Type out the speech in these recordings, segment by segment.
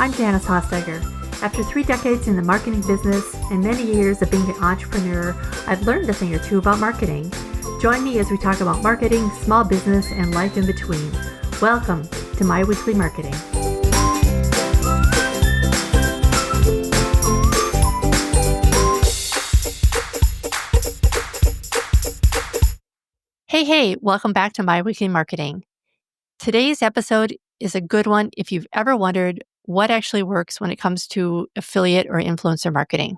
I'm Janice Hostegger. After 3 decades in the marketing business and many years of being an entrepreneur, I've learned a thing or two about marketing. Join me as we talk about marketing, small business, and life in between. Welcome to My Weekly Marketing. Hey, welcome back to My Weekly Marketing. Today's episode is a good one if you've ever wondered what actually works when it comes to affiliate or influencer marketing.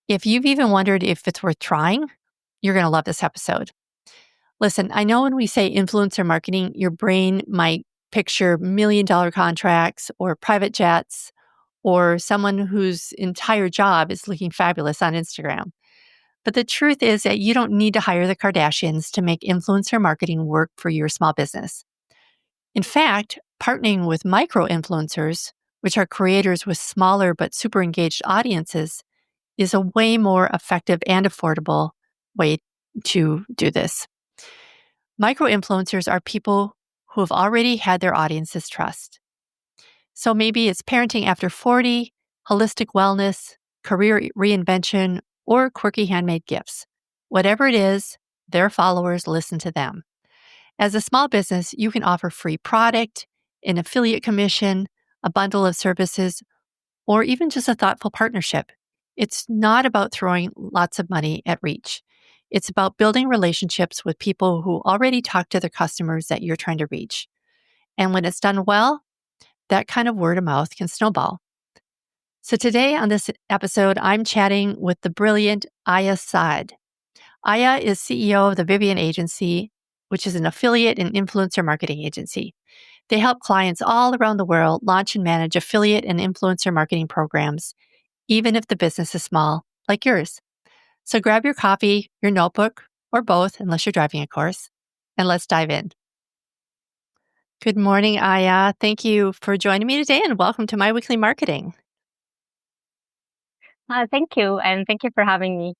If you've even wondered if it's worth trying, you're going to love this episode. Listen, I know when we say influencer marketing, your brain might picture $1,000,000 contracts or private jets or someone whose entire job is looking fabulous on Instagram. But the truth is that you don't need to hire the Kardashians to make influencer marketing work for your small business. In fact, partnering with micro-influencers, which are creators with smaller but super engaged audiences, is a way more effective and affordable way to do this. Micro-influencers are people who have already had their audience's trust. So maybe it's parenting after 40, holistic wellness, career reinvention, or quirky handmade gifts. Whatever it is, their followers listen to them. As a small business, you can offer free product, an affiliate commission, a bundle of services, or even just a thoughtful partnership. It's not about throwing lots of money at reach. It's about building relationships with people who already talk to their customers that you're trying to reach. And when it's done well, that kind of word of mouth can snowball. So today on this episode, I'm chatting with the brilliant Aya Saad. Aya is CEO of the Vivian Agency, which is an affiliate and influencer marketing agency. They help clients all around the world launch and manage affiliate and influencer marketing programs, even if the business is small, like yours. So grab your coffee, your notebook, or both, unless you're driving, of course, and let's dive in. Good morning, Aya. Thank you for joining me today, and welcome to My Weekly Marketing. Thank you, and thank you for having me.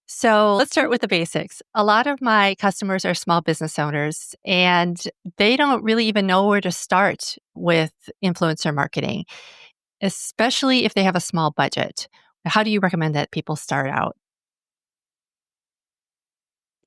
So let's start with the basics. A lot of my customers are small business owners, and they don't really even know where to start with influencer marketing, especially if they have a small budget. How do you recommend that people start out?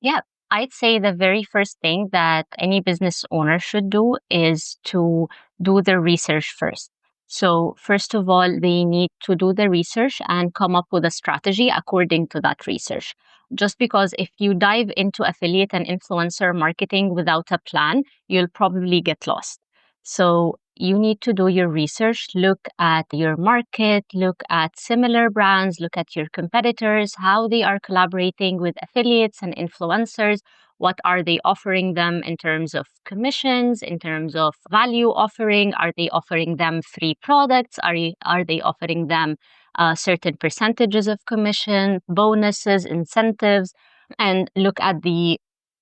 Yeah, I'd say the very first thing that any business owner should do is to do the research first. So, first of all, they need to do the research and come up with a strategy according to that research. Just because if you dive into affiliate and influencer marketing without a plan, you'll probably get lost. So, you need to do your research, look at your market, look at similar brands, look at your competitors, how they are collaborating with affiliates and influencers. What are they offering them in terms of commissions, in terms of value offering? Are they offering them free products? Are they offering them certain percentages of commission, bonuses, incentives? And look at the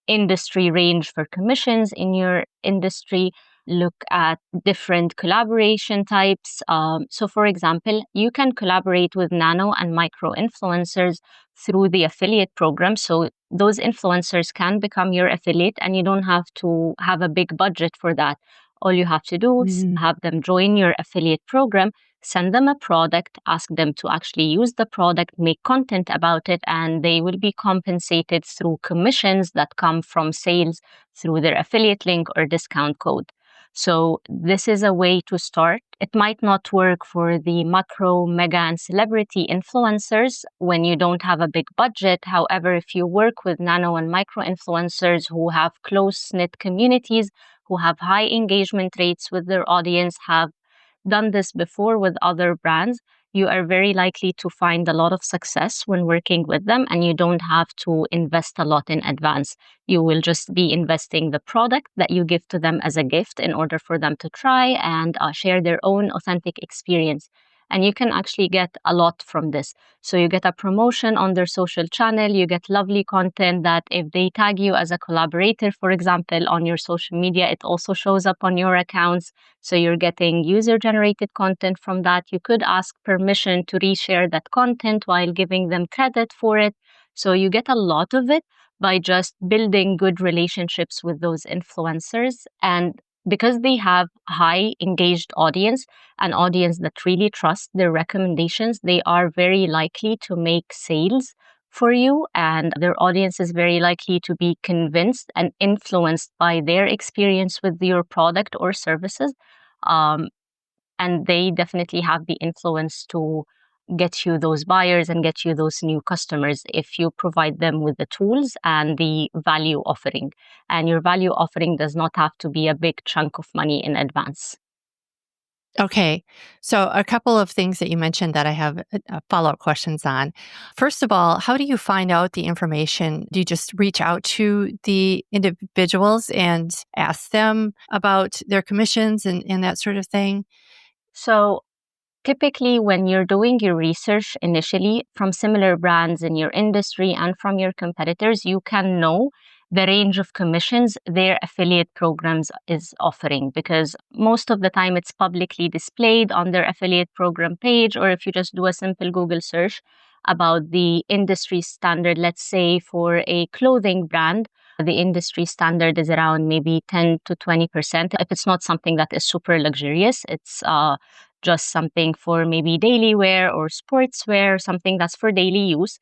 industry range for commissions in your industry. Look at different collaboration types. So, for example, you can collaborate with nano and micro influencers through the affiliate program. So, those influencers can become your affiliate, and you don't have to have a big budget for that. All you have to do is have them join your affiliate program, send them a product, ask them to actually use the product, make content about it, and they will be compensated through commissions that come from sales through their affiliate link or discount code. So this is a way to start. It might not work for the macro, mega, and celebrity influencers when you don't have a big budget. However, if you work with nano and micro influencers who have close-knit communities, who have high engagement rates with their audience, have done this before with other brands, you are very likely to find a lot of success when working with them, and you don't have to invest a lot in advance. You will just be investing the product that you give to them as a gift in order for them to try and share their own authentic experience. And you can actually get a lot from this. So you get a promotion on their social channel, you get lovely content that if they tag you as a collaborator, for example, on your social media, it also shows up on your accounts. So you're getting user-generated content from that. You could ask permission to reshare that content while giving them credit for it. So you get a lot of it by just building good relationships with those influencers. And because they have high engaged audience, an audience that really trusts their recommendations, they are very likely to make sales for you, and their audience is very likely to be convinced and influenced by their experience with your product or services. Um, and they definitely have the influence to get you those buyers and get you those new customers if you provide them with the tools and the value offering. And your value offering does not have to be a big chunk of money in advance. Okay. So, a couple of things that you mentioned that I have follow up questions on. First of all, how do you find out the information? Do you just reach out to the individuals and ask them about their commissions and that sort of thing? So typically, when you're doing your research initially from similar brands in your industry and from your competitors, you can know the range of commissions their affiliate programs is offering, because most of the time it's publicly displayed on their affiliate program page. Or if you just do a simple Google search about the industry standard, let's say for a clothing brand, the industry standard is around maybe 10 to 20%. If it's not something that is super luxurious, it's just something for maybe daily wear or sportswear, something that's for daily use.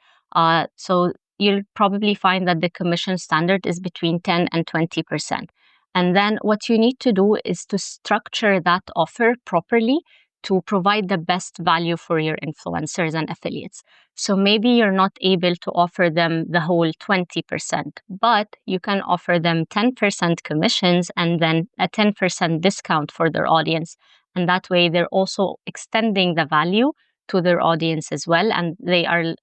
So you'll probably find that the commission standard is between 10 and 20%. And then what you need to do is to structure that offer properly to provide the best value for your influencers and affiliates. So maybe you're not able to offer them the whole 20%, but you can offer them 10% commissions and then a 10% discount for their audience. And that way they're also extending the value to their audience as well. And they are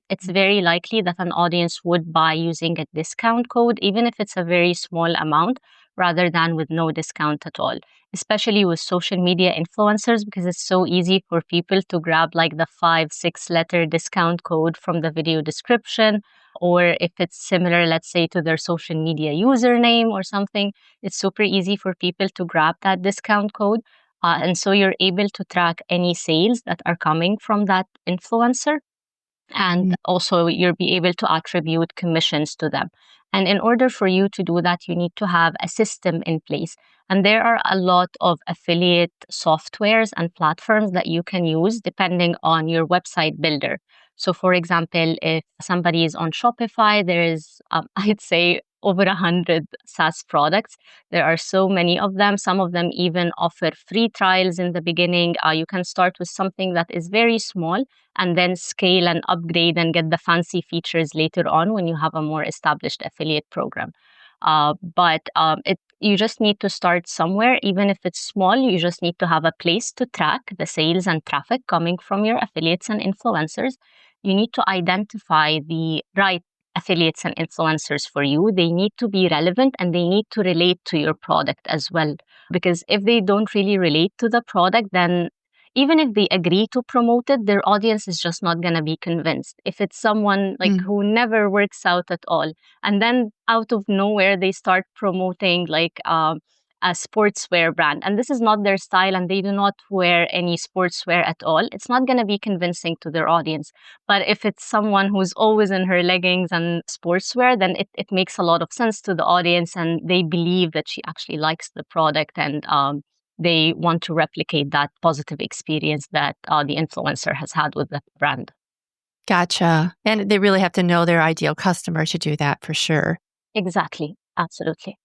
it's very likely that an audience would buy using a discount code, even if it's a very small amount, rather than with no discount at all, especially with social media influencers, because it's so easy for people to grab like the 5, 6 letter discount code from the video description. Or if it's similar, let's say, to their social media username or something, it's super easy for people to grab that discount code. And so you're able to track any sales that are coming from that influencer. And Mm. also you'll be able to attribute commissions to them. And in order for you to do that, you need to have a system in place. And there are a lot of affiliate softwares and platforms that you can use depending on your website builder. So, for example, if somebody is on Shopify, there is, I'd say, over 100 SaaS products. There are so many of them. Some of them even offer free trials in the beginning. You can start with something that is very small and then scale and upgrade and get the fancy features later on when you have a more established affiliate program. But you just need to start somewhere, even if it's small. You just need to have a place to track the sales and traffic coming from your affiliates and influencers. You need to identify the right affiliates and influencers for you. They need to be relevant and they need to relate to your product as well. Because if they don't really relate to the product, then even if they agree to promote it, their audience is just not going to be convinced. If it's someone like Mm. who never works out at all, and then out of nowhere they start promoting like a sportswear brand, and this is not their style, and they do not wear any sportswear at all, it's not going to be convincing to their audience. But if it's someone who's always in her leggings and sportswear, then it makes a lot of sense to the audience, and they believe that she actually likes the product, and they want to replicate that positive experience that the influencer has had with the brand. Gotcha. And they really have to know their ideal customer to do that for sure. Exactly. Absolutely.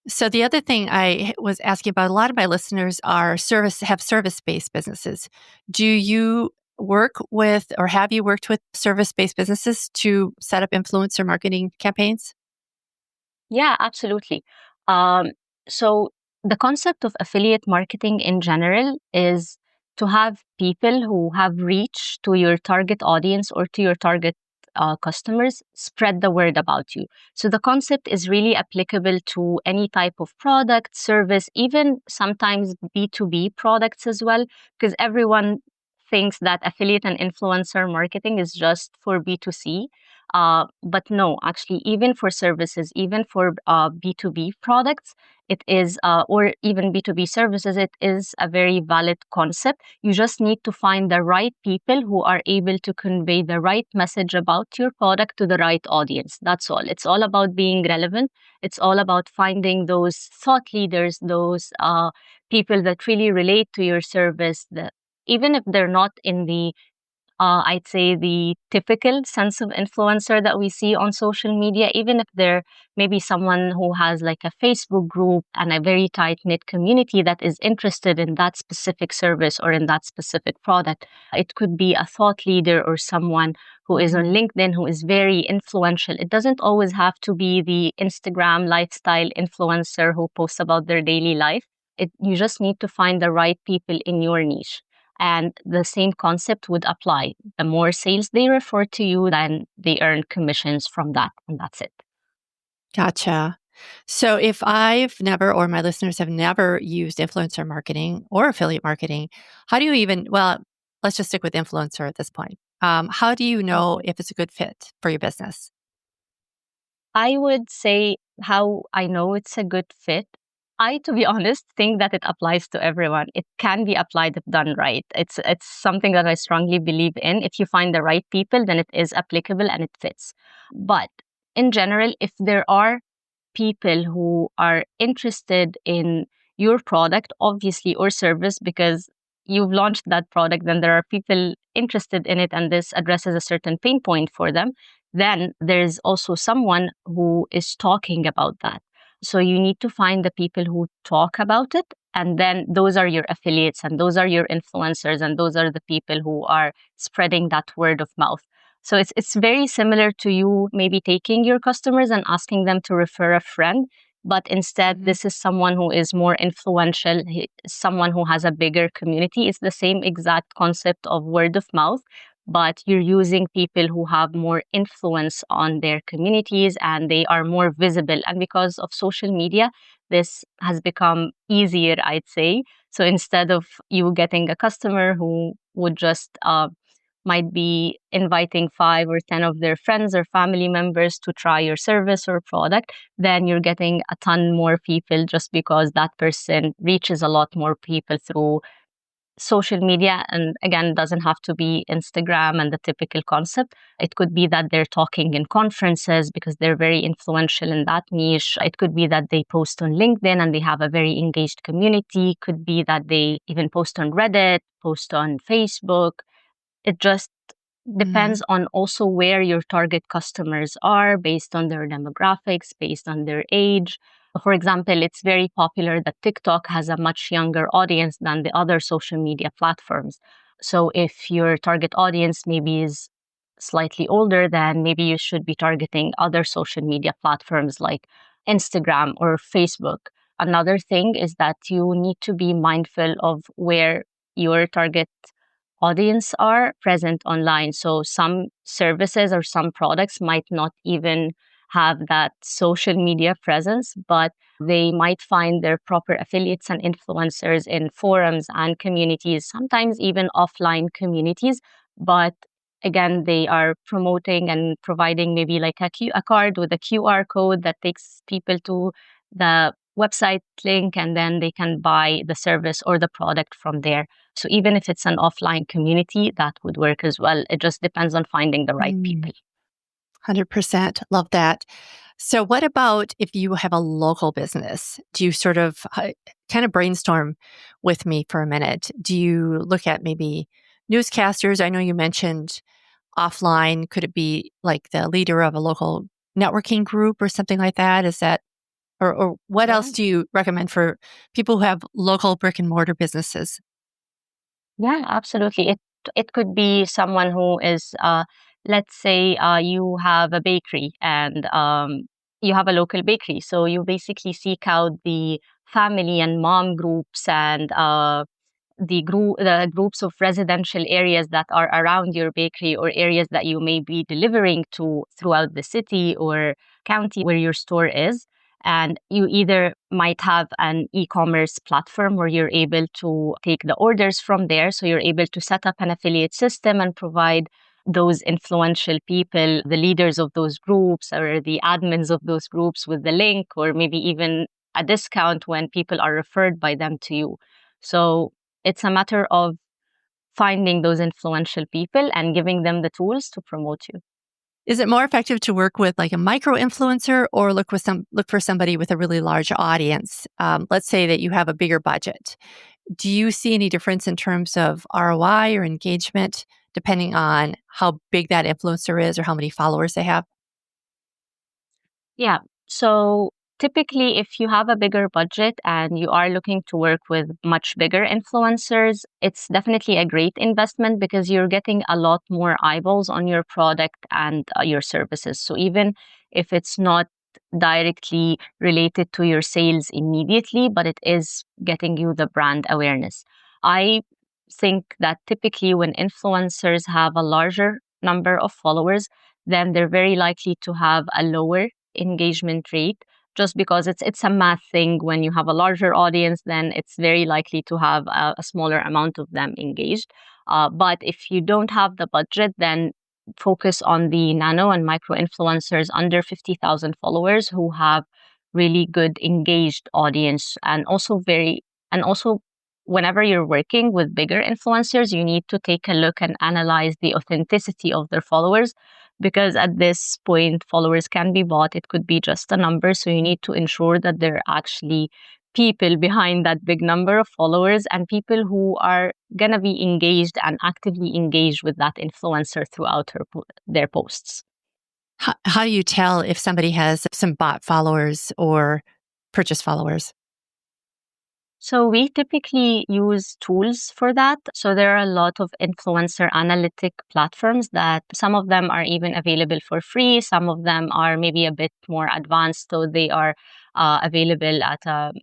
So the other thing I was asking about, a lot of my listeners have service-based businesses. Do you work with, or have you worked with service-based businesses to set up influencer marketing campaigns? Yeah, absolutely. Um, so the concept of affiliate marketing in general is to have people who have reach to your target audience or to your target customers spread the word about you. So the concept is really applicable to any type of product, service, even sometimes B2B products as well, because everyone thinks that affiliate and influencer marketing is just for B2C. But no, actually, even for services, even for B2B products, it is, or even B2B services, it is a very valid concept. You just need to find the right people who are able to convey the right message about your product to the right audience. That's all. It's all about being relevant. It's all about finding those thought leaders, those people that really relate to your service, that even if they're not in the I'd say the typical sense of influencer that we see on social media, even if they're maybe someone who has like a Facebook group and a very tight knit community that is interested in that specific service or in that specific product. It could be a thought leader or someone who is on LinkedIn who is very influential. It doesn't always have to be the Instagram lifestyle influencer who posts about their daily life. You just need to find the right people in your niche. And the same concept would apply. The more sales they refer to you, then they earn commissions from that, and that's it. Gotcha. So if I've never, or my listeners have never used influencer marketing or affiliate marketing, how do you even, well, let's just stick with influencer at this point. How do you know Mhm. if it's a good fit for your business? I would say how I know it's a good fit. To be honest, think that it applies to everyone. It can be applied if done right. It's something that I strongly believe in. If you find the right people, then it is applicable and it fits. But in general, if there are people who are interested in your product, obviously, or service, because you've launched that product, then there are people interested in it and this addresses a certain pain point for them. Then there's also someone who is talking about that. So you need to find the people who talk about it. And then those are your affiliates and those are your influencers and those are the people who are spreading that word of mouth. So it's very similar to you maybe taking your customers and asking them to refer a friend, but instead Mhm. this is someone who is more influential, someone who has a bigger community. It's the same exact concept of word of mouth, but you're using people who have more influence on their communities and they are more visible. And because of social media, this has become easier, I'd say. So instead of you getting a customer who would just might be inviting 5 or 10 of their friends or family members to try your service or product, then you're getting a ton more people just because that person reaches a lot more people through social media. And again, it doesn't have to be Instagram and the typical concept. It could be that they're talking in conferences because they're very influential in that niche. It could be that they post on LinkedIn and they have a very engaged community. It could be that they even post on Reddit, post on Facebook. It just depends Mhm. on also where your target customers are based on their demographics, based on their age. For example, it's very popular that TikTok has a much younger audience than the other social media platforms. So if your target audience maybe is slightly older, then maybe you should be targeting other social media platforms like Instagram or Facebook. Another thing is that you need to be mindful of where your target audience are present online. So some services or some products might not even have that social media presence, but they might find their proper affiliates and influencers in forums and communities, sometimes even offline communities. But again, they are promoting and providing maybe like a card with a QR code that takes people to the website link and then they can buy the service or the product from there. So even if it's an offline community, that would work as well. It just depends on finding the right Mm. people. 100%. Love that. So, what about if you have a local business? Do you sort of kind of brainstorm with me for a minute? Do you look at maybe newscasters? I know you mentioned offline. Could it be like the leader of a local networking group or something like that? Is that, or what else Yeah. do you recommend for people who have local brick and mortar businesses? Yeah, absolutely. It could be someone who is, let's say, you have a bakery and you have a local bakery. So you basically seek out the family and mom groups and the groups of residential areas that are around your bakery or areas that you may be delivering to throughout the city or county where your store is. And you either might have an e-commerce platform where you're able to take the orders from there. So you're able to set up an affiliate system and provide those influential people, the leaders of those groups or the admins of those groups with the link, or maybe even a discount when people are referred by them to you. So it's a matter of finding those influential people and giving them the tools to promote you. Is it more effective to work with like a micro influencer or look for somebody with a really large audience? Let's say that you have a bigger budget. Do you see any difference in terms of ROI or engagement depending on how big that influencer is or how many followers they have? Yeah. So typically, if you have a bigger budget and you are looking to work with much bigger influencers, it's definitely a great investment because you're getting a lot more eyeballs on your product and your services. So even if it's not directly related to your sales immediately, but it is getting you the brand awareness. I think that typically when influencers have a larger number of followers, then they're very likely to have a lower engagement rate just because it's a math thing. When you have a larger audience, then it's very likely to have a smaller amount of them engaged. But if you don't have the budget, then focus on the nano and micro influencers under 50,000 followers who have really good engaged audience. And also whenever you're working with bigger influencers, you need to take a look and analyze the authenticity of their followers, because at this point followers can be bought. It could be just a number, so you need to ensure that there are actually people behind that big number of followers and people who are going to be engaged and actively engaged with that influencer throughout their posts. How do you tell if somebody has some bot followers or purchase followers? So we typically use tools for that. So there are a lot of influencer analytic platforms that some of them are even available for free. Some of them are maybe a bit more advanced, so they are available at a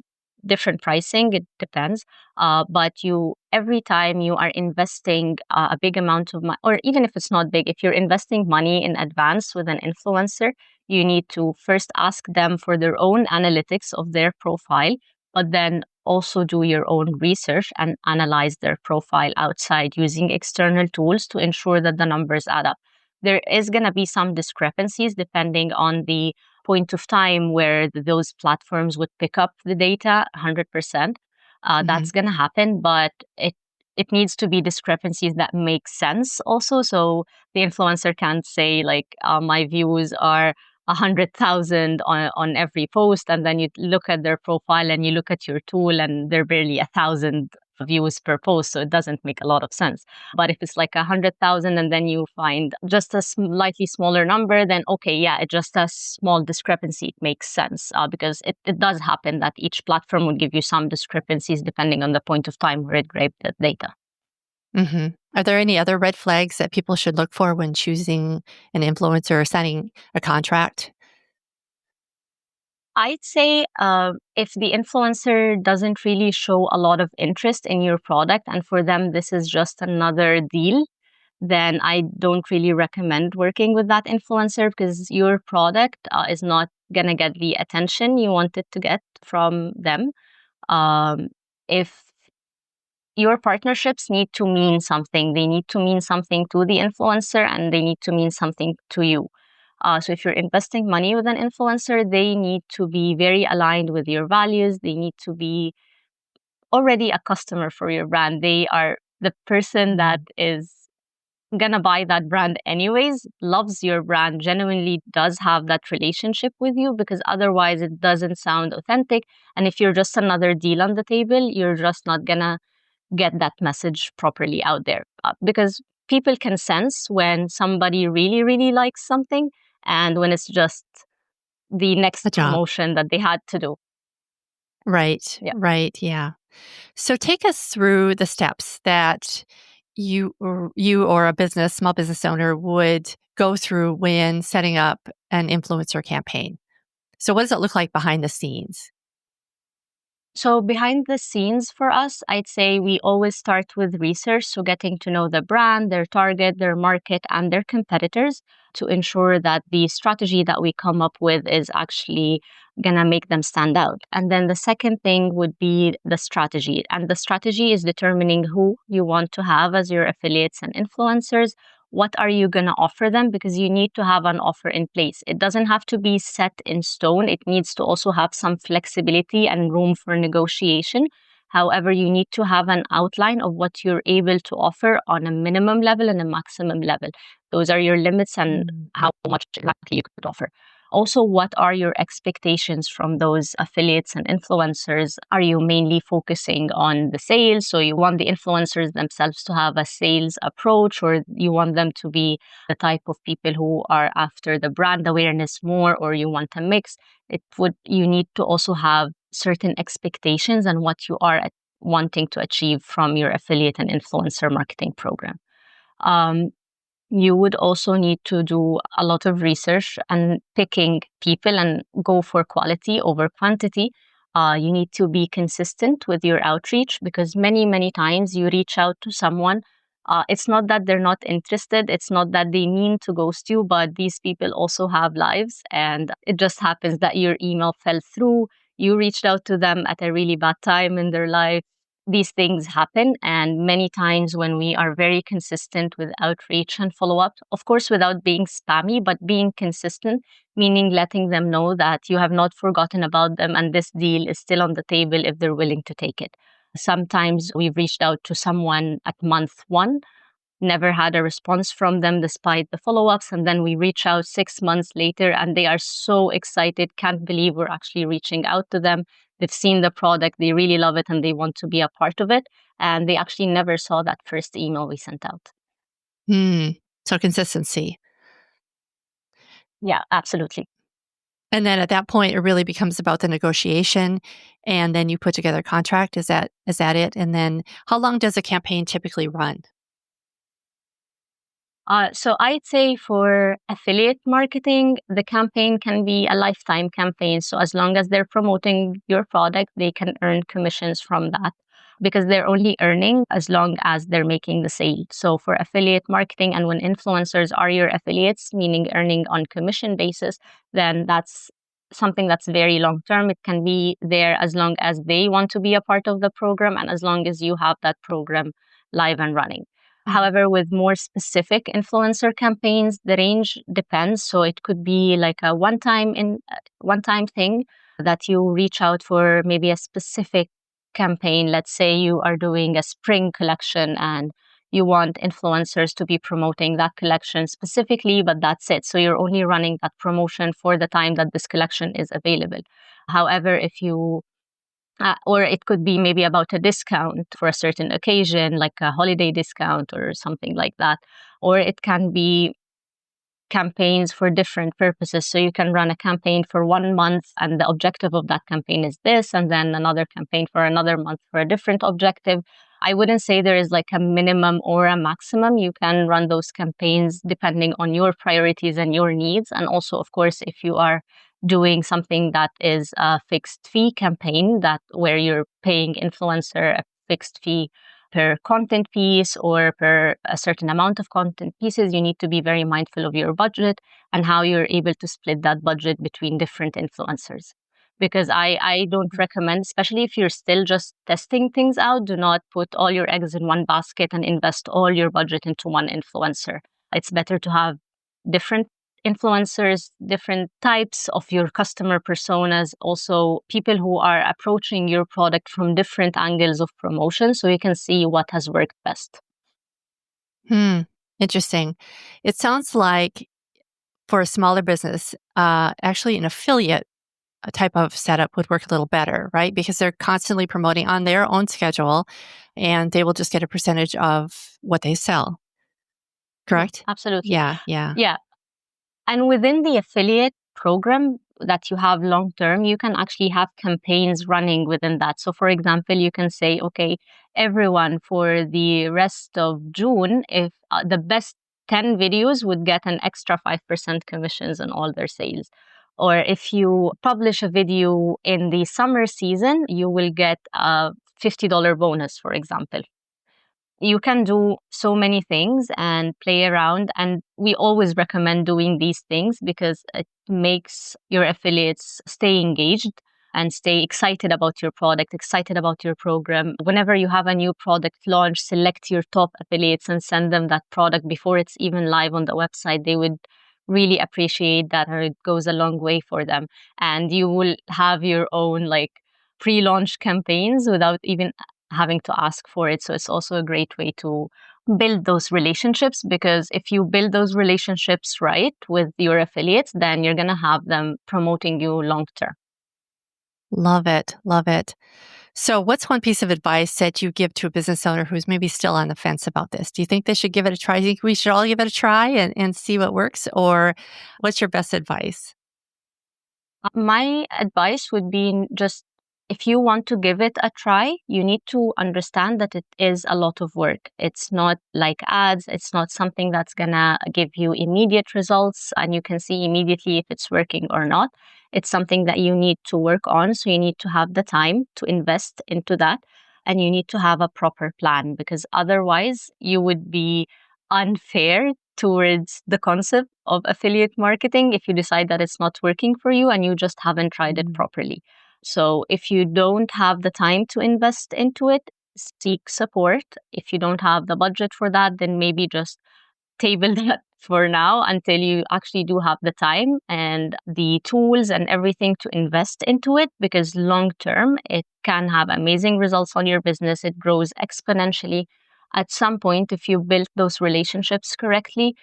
different pricing. It depends. But you, every time you are investing a big amount of money, or even if it's not big, if you're investing money in advance with an influencer, you need to first ask them for their own analytics of their profile, but then also do your own research and analyze their profile outside using external tools to ensure that the numbers add up. There is going to be some discrepancies depending on the point of time where those platforms would pick up the data 100%. Hmm. That's going to happen, but it needs to be discrepancies that make sense also. So the influencer can't say like my views are 100,000 on every post, and then you look at their profile and you look at your tool and they're barely 1,000 views per post, so it doesn't make a lot of sense. But if it's like 100,000 and then you find just a slightly smaller number, then okay, yeah, it's just a small discrepancy. It makes sense because it does happen that each platform would give you some discrepancies depending on the point of time where it grabbed the data. Hmm. Are there any other red flags that people should look for when choosing an influencer or signing a contract? I'd say if the influencer doesn't really show a lot of interest in your product and for them this is just another deal, then I don't really recommend working with that influencer because your product is not going to get the attention you want it to get from them. If your partnerships need to mean something, they need to mean something to the influencer and they need to mean something to you. So if you're investing money with an influencer, they need to be very aligned with your values. They need to be already a customer for your brand. They are the person that Mhm. is gonna buy that brand anyways, loves your brand, genuinely does have that relationship with you, because otherwise it doesn't sound authentic. And if you're just another deal on the table, you're just not gonna get that message properly out there. Because people can sense when somebody really, really likes something and when it's just the next A job. promotion that they had to do. Right, Yeah. right, yeah. So take us through the steps that you or a small business owner would go through when setting up an influencer campaign. So what does it look like behind the scenes? So, behind the scenes for us, I'd say we always start with research. So, getting to know the brand, their target, their market, and their competitors to ensure that the strategy that we come up with is actually going to make them stand out. And then the second thing would be the strategy. And the strategy is determining who you want to have as your affiliates and influencers, what are you going to offer them? Because you need to have an offer in place. It doesn't have to be set in stone. It needs to also have some flexibility and room for negotiation. However, you need to have an outline of what you're able to offer on a minimum level and a maximum level. Those are your limits and how much exactly you could offer. Also, what are your expectations from those affiliates and influencers? Are you mainly focusing on the sales? So you want the influencers themselves to have a sales approach, or you want them to be the type of people who are after the brand awareness more, or you want a mix? You need to also have certain expectations and what you are wanting to achieve from your affiliate and influencer marketing program. You would also need to do a lot of research and picking people and go for quality over quantity. You need to be consistent with your outreach because many times you reach out to someone. It's not that they're not interested. It's not that they mean to ghost you, but these people also have lives. And it just happens that your email fell through. You reached out to them at a really bad time in their life. These things happen, and many times when we are very consistent with outreach and follow-up, of course without being spammy, but being consistent, meaning letting them know that you have not forgotten about them and this deal is still on the table if they're willing to take it. Sometimes we've reached out to someone at month 1, never had a response from them despite the follow-ups, and then we reach out 6 months later and they are so excited, can't believe we're actually reaching out to them. They've seen the product, they really love it, and they want to be a part of it, and they actually never saw that first email we sent out. So consistency. Yeah, absolutely. And then at that point, it really becomes about the negotiation, and then you put together a contract. Is that it? And then how long does a campaign typically run? So I'd say for affiliate marketing, the campaign can be a lifetime campaign. So as long as they're promoting your product, they can earn commissions from that because they're only earning as long as they're making the sale. So for affiliate marketing, and when influencers are your affiliates, meaning earning on commission basis, then that's something that's very long term. It can be there as long as they want to be a part of the program and as long as you have that program live and running. However, with more specific influencer campaigns, the range depends. So it could be like a one-time thing that you reach out for maybe a specific campaign. Let's say you are doing a spring collection and you want influencers to be promoting that collection specifically, but that's it. So you're only running that promotion for the time that this collection is available. However, if you or it could be maybe about a discount for a certain occasion, like a holiday discount or something like that. Or it can be campaigns for different purposes. So you can run a campaign for 1 month and the objective of that campaign is this, and then another campaign for another month for a different objective. I wouldn't say there is like a minimum or a maximum. You can run those campaigns depending on your priorities and your needs. And also, of course, if you are doing something that is a fixed fee campaign, that where you're paying influencer a fixed fee per content piece or per a certain amount of content pieces, you need to be very mindful of your budget and how you're able to split that budget between different influencers. Because I don't recommend, especially if you're still just testing things out, do not put all your eggs in one basket and invest all your budget into one influencer. It's better to have different influencers, different types of your customer personas, also people who are approaching your product from different angles of promotion so you can see what has worked best. Interesting. It sounds like for a smaller business, actually an affiliate type of setup would work a little better, right? Because they're constantly promoting on their own schedule and they will just get a percentage of what they sell. Correct? Absolutely. Yeah. Yeah. And within the affiliate program that you have long term, you can actually have campaigns running within that. So, for example, you can say, okay, everyone for the rest of June, if the best 10 videos would get an extra 5% commissions on all their sales. Or if you publish a video in the summer season, you will get a $50 bonus, for example. You can do so many things and play around. And we always recommend doing these things because it makes your affiliates stay engaged. and stay excited about your product, excited about your program. Whenever you have a new product launch, select your top affiliates and send them that product before it's even live on the website. They would really appreciate that, or it goes a long way for them. And you will have your own like pre-launch campaigns without even having to ask for it. So it's also a great way to build those relationships, because if you build those relationships right with your affiliates, then you're going to have them promoting you long term. Love it. Love it. So, what's one piece of advice that you give to a business owner who's maybe still on the fence about this? Do you think they should give it a try? Do you think we should all give it a try and see what works? Or what's your best advice? My advice would be just, if you want to give it a try, you need to understand that it is a lot of work. It's not like ads, it's not something that's gonna give you immediate results and you can see immediately if it's working or not. It's something that you need to work on. So you need to have the time to invest into that, and you need to have a proper plan, because otherwise you would be unfair towards the concept of affiliate marketing if you decide that it's not working for you and you just haven't tried it Mm. properly. So if you don't have the time to invest into it, seek support. If you don't have the budget for that, then maybe just table that for now until you actually do have the time and the tools and everything to invest into it, because long term it can have amazing results on your business. It grows exponentially. At some point, if you build those relationships correctly,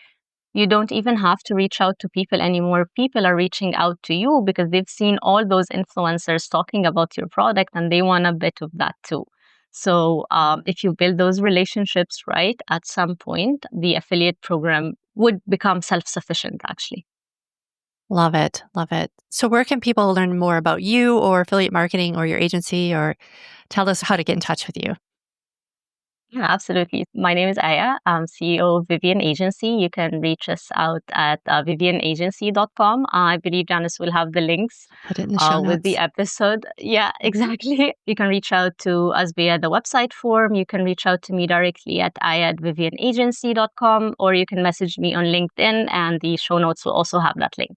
you don't even have to reach out to people anymore. People are reaching out to you because they've seen all those influencers talking about your product and they want a bit of that too. So, if you build those relationships right, at some point, the affiliate program would become self sufficient, actually. Love it. Love it. So, where can people learn more about you or affiliate marketing or your agency, or tell us how to get in touch with you? Yeah, absolutely. My name is Aya. I'm CEO of Vivian Agency. You can reach us out at vivianagency.com. I believe Janice will have the links I'll put it in the show with the notes. episode. Yeah, exactly. You can reach out to us via the website form. You can reach out to me directly at aya at vivianagency.com, or you can message me on LinkedIn, and the show notes will also have that link.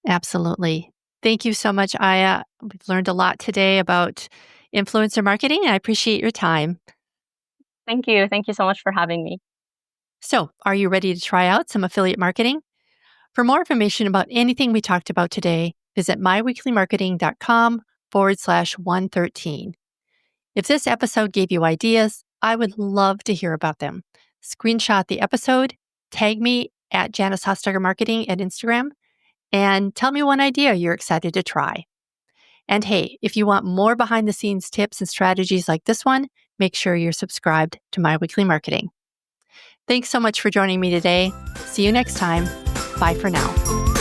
Absolutely. Thank you so much, Aya. We've learned a lot today about influencer marketing. I appreciate your time. Thank you. Thank you so much for having me. So, are you ready to try out some affiliate marketing? For more information about anything we talked about today, visit myweeklymarketing.com/113. If this episode gave you ideas, I would love to hear about them. Screenshot the episode, tag me at Janice Hostegger Marketing at Instagram, and tell me one idea you're excited to try. And hey, if you want more behind the scenes tips and strategies like this one, make sure you're subscribed to My Weekly Marketing. Thanks so much for joining me today. See you next time. Bye for now.